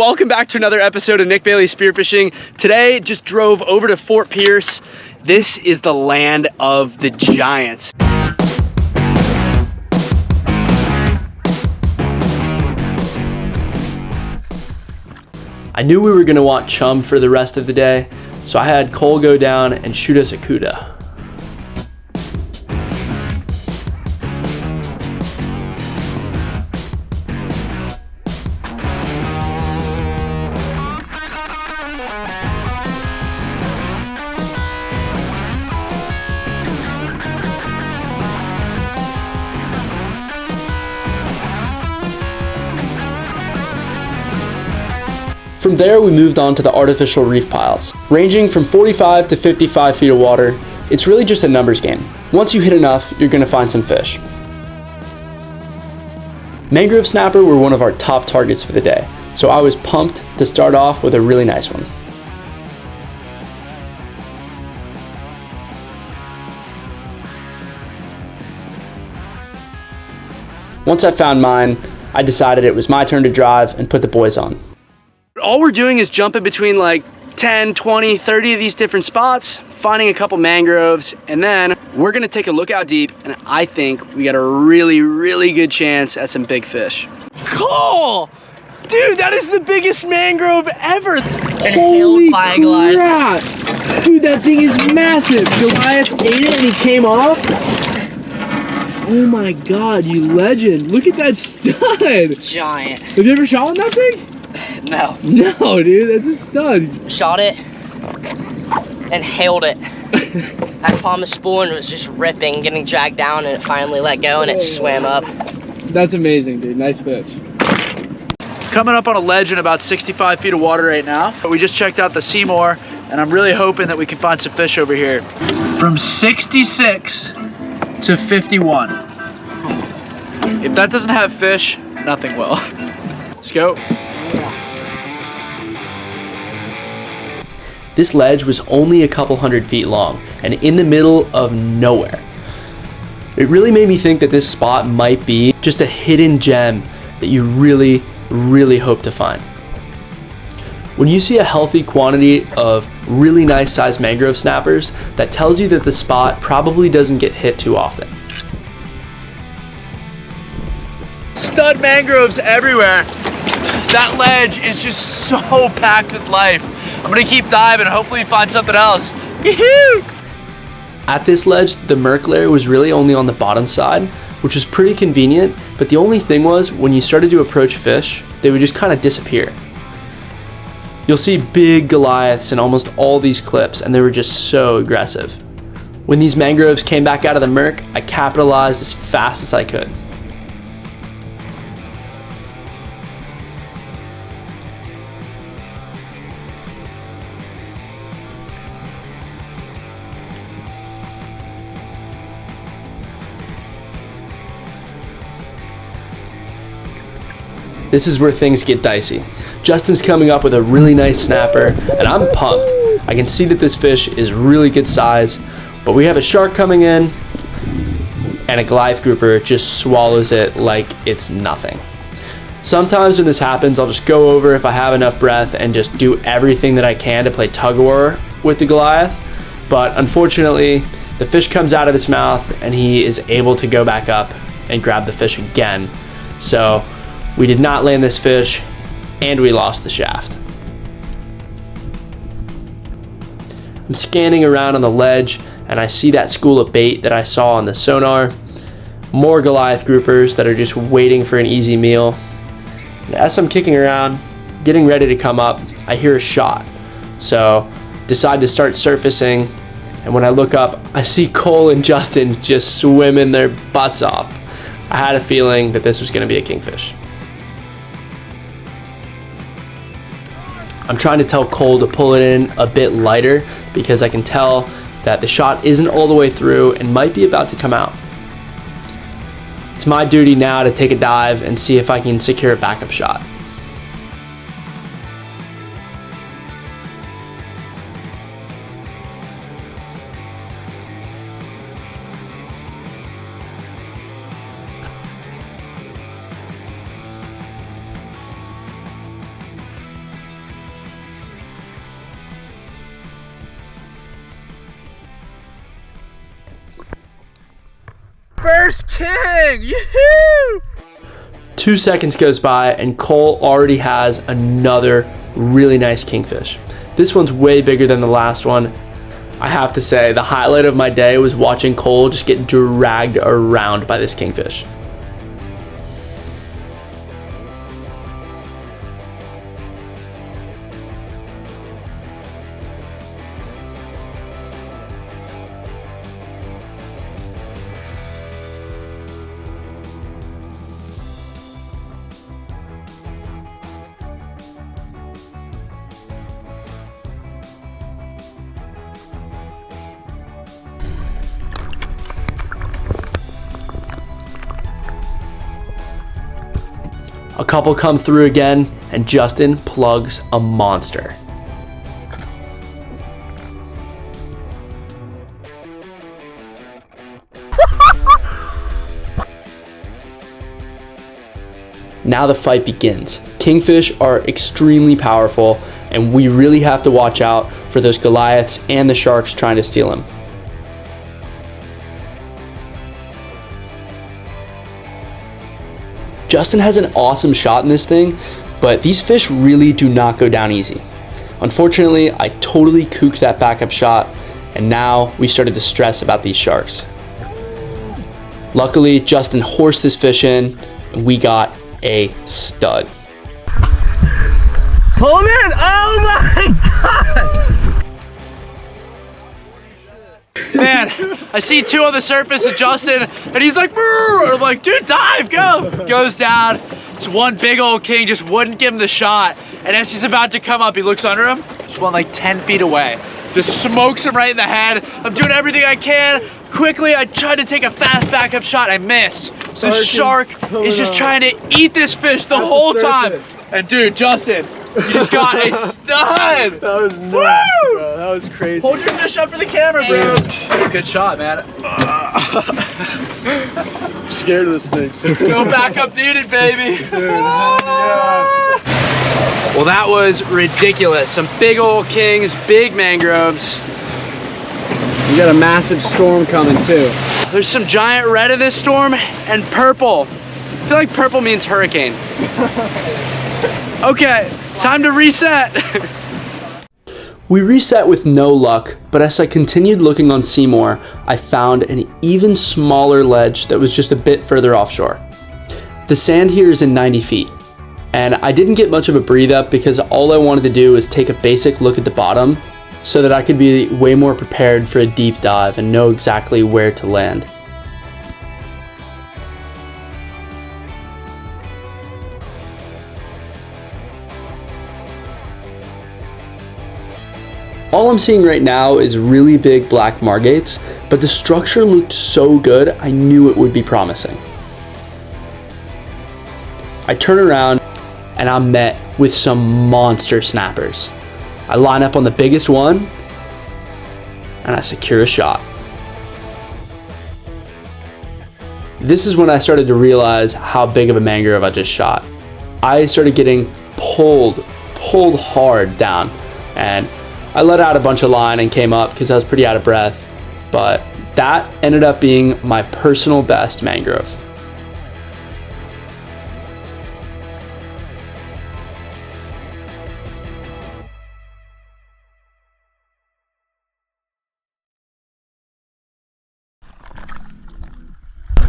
Welcome back to another episode of Nick Bailey Spearfishing. Today, just drove over to Fort Pierce. This is the land of the giants. I knew we were gonna want chum for the rest of the day, so I had Cole go down and shoot us a cuda. From there, we moved on to the artificial reef piles. Ranging from 45 to 55 feet of water, it's really just a numbers game. Once you hit enough, you're gonna find some fish. Mangrove snapper were one of our top targets for the day, so I was pumped to start off with a really nice one. Once I found mine, I decided it was my turn to drive and put the boys on. All we're doing is jumping between like 10, 20, 30 of these different spots, finding a couple mangroves, and then we're gonna take a look out deep, and I think we got a really, really good chance at some big fish. Cole! Dude, that is the biggest mangrove ever! Holy crap! Dude, that thing is massive! Goliath ate it and he came off? Oh my God, you legend. Look at that stud! Giant. Have you ever shot one that big? No. No, dude, that's a stud. Shot it and hailed it. I palmed the spool and it was just ripping, getting dragged down, and it finally let go and it swam up. That's amazing, dude. Nice fish. Coming up on a ledge in about 65 feet of water right now. We just checked out the Seymour, and I'm really hoping that we can find some fish over here. From 66 to 51. If that doesn't have fish, nothing will. Let's go. This ledge was only a couple hundred feet long and in the middle of nowhere. It really made me think that this spot might be just a hidden gem that you really, really hope to find. When you see a healthy quantity of really nice sized mangrove snappers, that tells you that the spot probably doesn't get hit too often. Stud mangroves everywhere. That ledge is just so packed with life. I'm gonna keep diving and hopefully find something else. Yoo-hoo! At this ledge, the murk layer was really only on the bottom side, which was pretty convenient, but the only thing was, when you started to approach fish, they would just kind of disappear. You'll see big Goliaths in almost all these clips, and they were just so aggressive. When these mangroves came back out of the murk, I capitalized as fast as I could. This is where things get dicey. Justin's coming up with a really nice snapper, and I'm pumped. I can see that this fish is really good size, but we have a shark coming in, and a Goliath grouper just swallows it like it's nothing. Sometimes when this happens, I'll just go over if I have enough breath and just do everything that I can to play tug of war with the Goliath, but unfortunately, the fish comes out of its mouth, and he is able to go back up and grab the fish again. So we did not land this fish, and we lost the shaft. I'm scanning around on the ledge, and I see that school of bait that I saw on the sonar. More Goliath groupers that are just waiting for an easy meal. And as I'm kicking around, getting ready to come up, I hear a shot. So decide to start surfacing, and when I look up, I see Cole and Justin just swimming their butts off. I had a feeling that this was gonna be a kingfish. I'm trying to tell Cole to pull it in a bit lighter because I can tell that the shot isn't all the way through and might be about to come out. It's my duty now to take a dive and see if I can secure a backup shot. First king! Yoo-hoo! 2 seconds goes by and Cole already has another really nice kingfish. This one's way bigger than the last one. I have to say, the highlight of my day was watching Cole just get dragged around by this kingfish. A couple come through again, and Justin plugs a monster. Now the fight begins. Kingfish are extremely powerful, and we really have to watch out for those Goliaths and the sharks trying to steal him. Justin has an awesome shot in this thing, but these fish really do not go down easy. Unfortunately, I totally cooked that backup shot, and now we started to stress about these sharks. Luckily, Justin horsed this fish in, and we got a stud. Pull him in! Oh my god! Man, I see two on the surface of Justin, and he's like, brr! And I'm like, dude, dive, go! Goes down. It's one big old king, just wouldn't give him the shot. And as he's about to come up, he looks under him, just went like 10 feet away. Just smokes him right in the head. I'm doing everything I can. Quickly, I tried to take a fast backup shot, I missed. The shark is just trying to eat this fish the whole time. And dude, Justin, you just got a stud! That was nuts, bro. That was crazy. Hold your fish up for the camera, bro. Good shot, man. I'm scared of this thing. No backup needed, baby. Dude, yeah. Well, that was ridiculous. Some big old kings, big mangroves. You got a massive storm coming too. There's some giant red in this storm and purple. I feel like purple means hurricane. Okay, time to reset. We reset with no luck, but as I continued looking on Seymour, I found an even smaller ledge that was just a bit further offshore. The sand here is in 90 feet, and I didn't get much of a breathe up because all I wanted to do was take a basic look at the bottom so that I could be way more prepared for a deep dive and know exactly where to land. All I'm seeing right now is really big black margates, but the structure looked so good, I knew it would be promising. I turn around and I'm met with some monster snappers. I line up on the biggest one and I secure a shot. This is when I started to realize how big of a mangrove I just shot. I started getting pulled hard down, and I let out a bunch of line and came up because I was pretty out of breath, but that ended up being my personal best mangrove.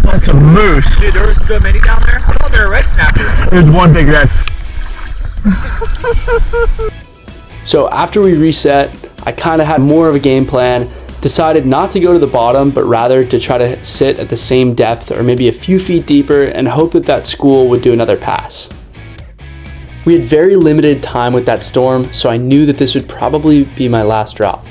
That's a moose. Dude, there was so many down there. I thought they were red snappers. There's one big red. So after we reset, I kind of had more of a game plan, decided not to go to the bottom, but rather to try to sit at the same depth or maybe a few feet deeper and hope that that school would do another pass. We had very limited time with that storm, so I knew that this would probably be my last drop.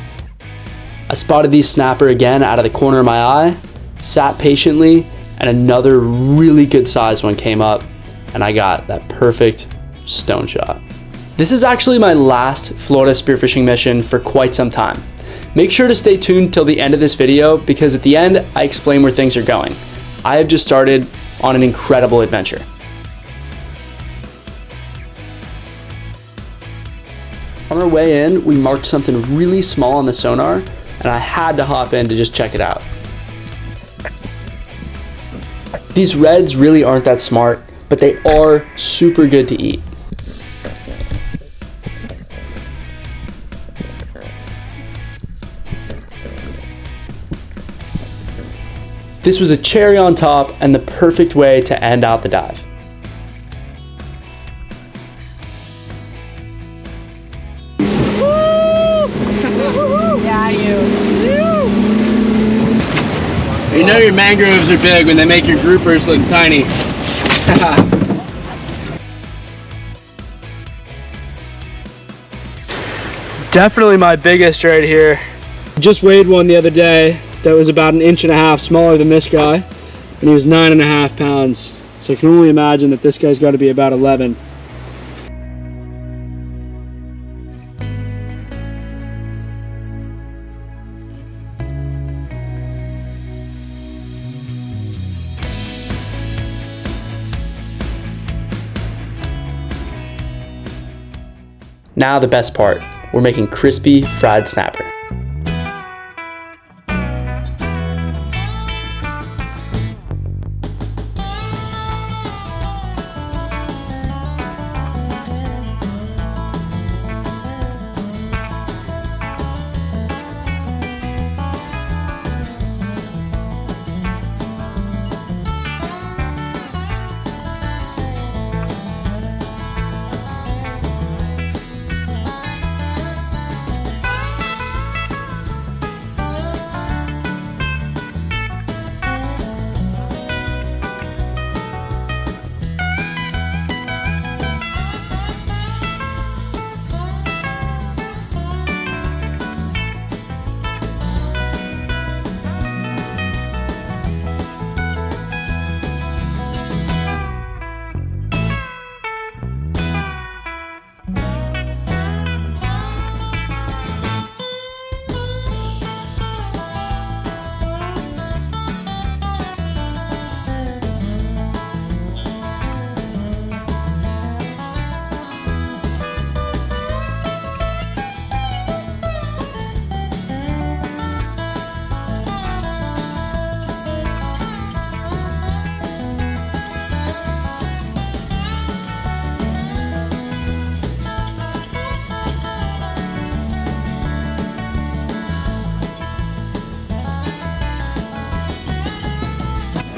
I spotted these snapper again out of the corner of my eye, sat patiently, and another really good sized one came up, and I got that perfect stone shot. This is actually my last Florida spearfishing mission for quite some time. Make sure to stay tuned till the end of this video because at the end, I explain where things are going. I have just started on an incredible adventure. On our way in, we marked something really small on the sonar, and I had to hop in to just check it out. These reds really aren't that smart, but they are super good to eat. This was a cherry on top and the perfect way to end out the dive. Yeah, You know your mangroves are big when they make your groupers look tiny. Definitely my biggest right here. Just weighed one the other day that was about 1.5 inches smaller than this guy, and he was 9.5 pounds. So I can only imagine that this guy's got to be about 11. Now the best part, we're making crispy fried snapper.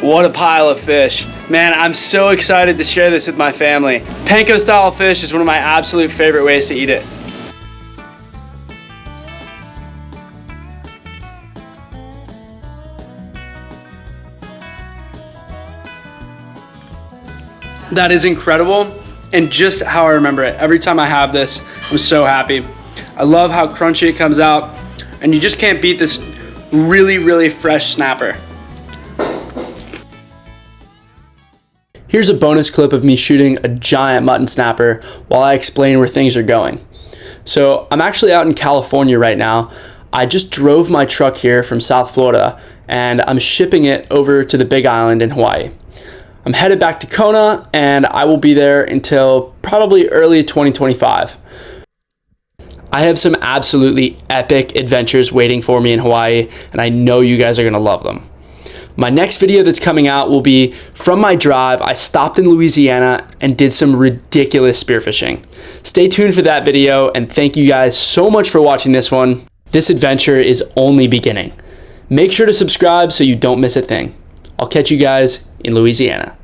What a pile of fish. Man, I'm so excited to share this with my family. Panko style fish is one of my absolute favorite ways to eat it. That is incredible, and just how I remember it. Every time I have this, I'm so happy. I love how crunchy it comes out, and you just can't beat this really, really fresh snapper. Here's a bonus clip of me shooting a giant mutton snapper while I explain where things are going. So I'm actually out in California right now. I just drove my truck here from South Florida and I'm shipping it over to the Big Island in Hawaii. I'm headed back to Kona and I will be there until probably early 2025. I have some absolutely epic adventures waiting for me in Hawaii and I know you guys are gonna love them. My next video that's coming out will be from my drive. I stopped in Louisiana and did some ridiculous spearfishing. Stay tuned for that video and thank you guys so much for watching this one. This adventure is only beginning. Make sure to subscribe so you don't miss a thing. I'll catch you guys in Louisiana.